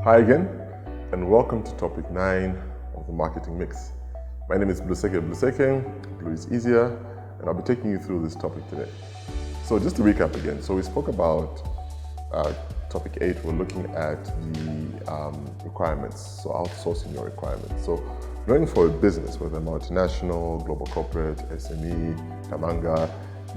Hi again, and welcome to topic 9 of the marketing mix. My name is Bluseke Bluseke, Blue is easier, and I'll be taking you through this topic today. So just to recap again, so we spoke about topic 8, we're looking at the requirements, so outsourcing your requirements. So knowing for a business, whether multinational, global corporate, SME, Tamanga,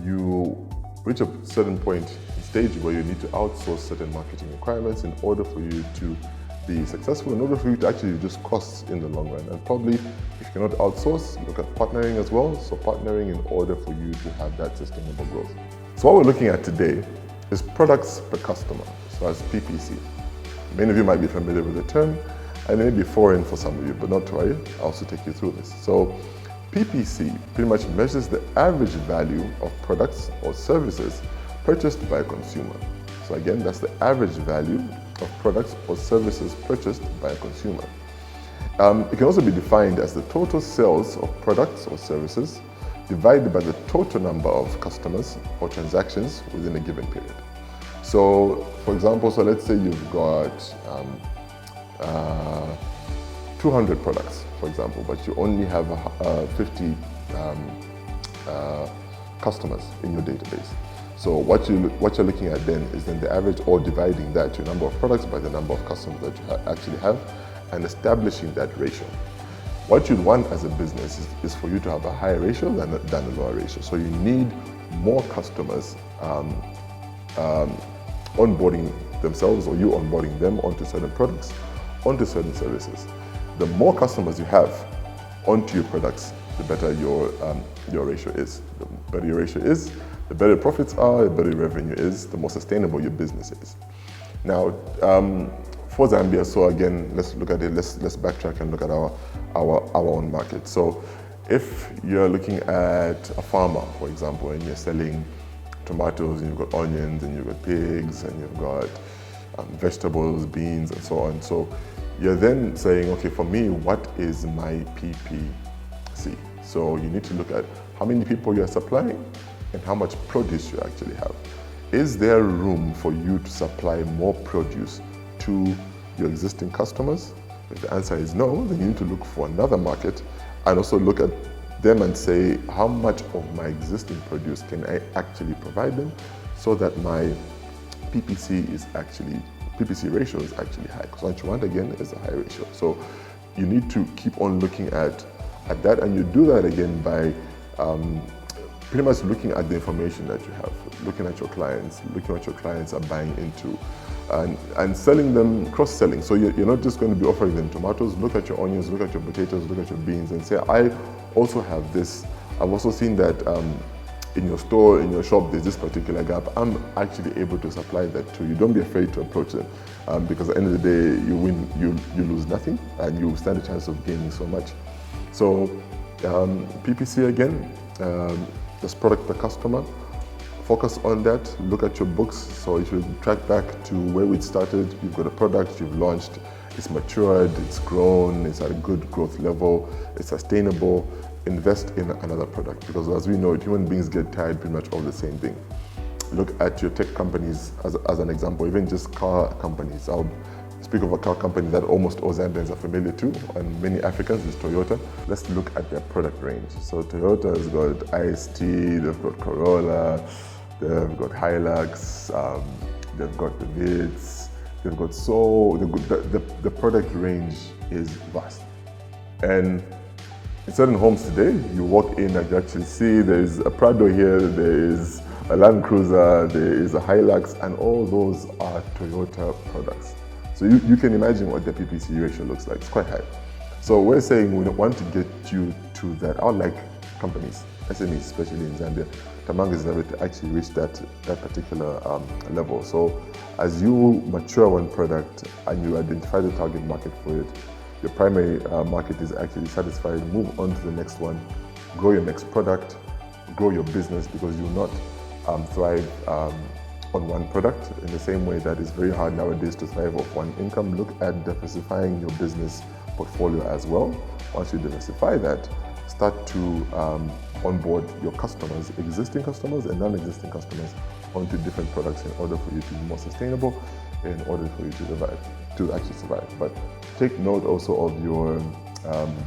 you reach a certain point in stage where you need to outsource certain marketing requirements in order for you to be successful, in order for you to actually reduce costs in the long run. And probably, if you cannot outsource, look at partnering as well. So partnering in order for you to have that sustainable growth. So what we're looking at today is products per customer, so as PPC. Many of you might be familiar with the term, and it may be foreign for some of you, but not to worry, I'll also take you through this. So PPC pretty much measures the average value of products or services purchased by a consumer. So again, that's the average value of products or services purchased by a consumer. It can also be defined as the total sales of products or services divided by the total number of customers or transactions within a given period. So, for example, so let's say you've got 200 products, for example, but you only have 50 customers in your database. So what you're looking at then is then the average, or dividing that your number of products by the number of customers that you actually have, and establishing that ratio. What you'd want as a business is for you to have a higher ratio than a lower ratio. So you need more customers onboarding themselves, or you onboarding them onto certain products, onto certain services. The more customers you have onto your products, the better your ratio is. The better your ratio is, the better profits are, the better your revenue is, the more sustainable your business is. Now, for Zambia, so again, let's look at it. Let's backtrack and look at our own market. So, if you're looking at a farmer, for example, and you're selling tomatoes, and you've got onions, and you've got pigs, and you've got vegetables, beans, and so on. So you're then saying, okay, for me, what is my PPC? So you need to look at how many people you're supplying and how much produce you actually have. Is there room for you to supply more produce to your existing customers? If the answer is no, then you need to look for another market and also look at them and say, how much of my existing produce can I actually provide them so that my PPC ratio is actually high. Because what you want again is a high ratio. So you need to keep on looking at that, and you do that again by pretty much looking at the information that you have, looking at your clients, looking at what your clients are buying into, and selling them, cross-selling. So you're not just going to be offering them tomatoes. Look at your onions, look at your potatoes, look at your beans, and say, I also have this. I've also seen that in your store, in your shop, there's this particular gap. I'm actually able to supply that to you. Don't be afraid to approach them, because at the end of the day, you win, you lose nothing, and you stand a chance of gaining so much. So PPC again, just product per customer. Focus on that. Look at your books. So if you track back to where we started, you've got a product you've launched, it's matured, it's grown, it's at a good growth level, it's sustainable. Invest in another product, because as we know, human beings get tired pretty much of the same thing. Look at your tech companies as an example, even just car companies. I'll speak of a car company that almost all Zambians are familiar to, and many Africans, is Toyota. Let's look at their product range. So Toyota has got IST, they've got Corolla, they've got Hilux, they've got the Vitz, they've got the product range is vast. And in certain homes today, you walk in and you actually see there's a Prado here, there is a Land Cruiser, there is a Hilux, and all those are Toyota products. So you can imagine what the PPC ratio looks like. It's quite high. So we're saying we want to get you to that. I would like companies, SMEs, especially in Zambia, Tamanga is able to actually reach that particular level. So as you mature one product and you identify the target market for it, your primary market is actually satisfied, move on to the next one, grow your next product, grow your business, because you will not thrive on one product in the same way that it's very hard nowadays to thrive off one income. Look at diversifying your business portfolio as well. Once you diversify that, start to onboard your customers, existing customers and non-existing customers, onto different products in order for you to be more sustainable in order for you to actually survive. But take note also of your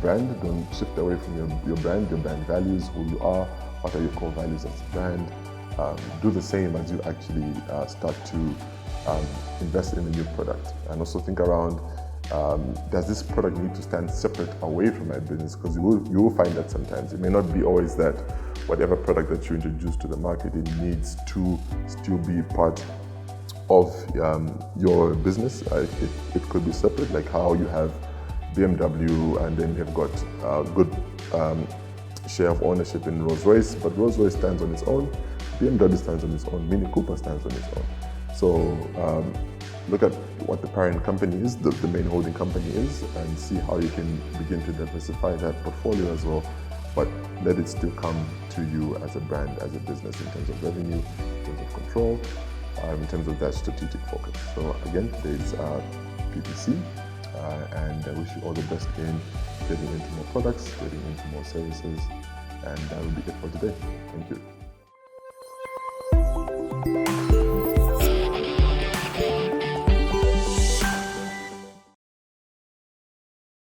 brand. Don't shift away from your brand values, who you are, what are your core values as a brand. Do the same as you actually start to invest in a new product. And also think around, does this product need to stand separate away from my business? Because you will find that sometimes it may not be always that whatever product that you introduce to the market, it needs to still be part of your business. It could be separate, like how you have BMW and then you've got a good share of ownership in Rolls-Royce, but Rolls-Royce stands on its own, BMW stands on its own, Mini Cooper stands on its own. So look at what the parent company is, the main holding company is, and see how you can begin to diversify that portfolio as well, but let it still come to you as a brand, as a business, in terms of revenue, in terms of control, in terms of that strategic focus. So again, there's PPC, and I wish you all the best in getting into more products, getting into more services, and that will be it for today. Thank you.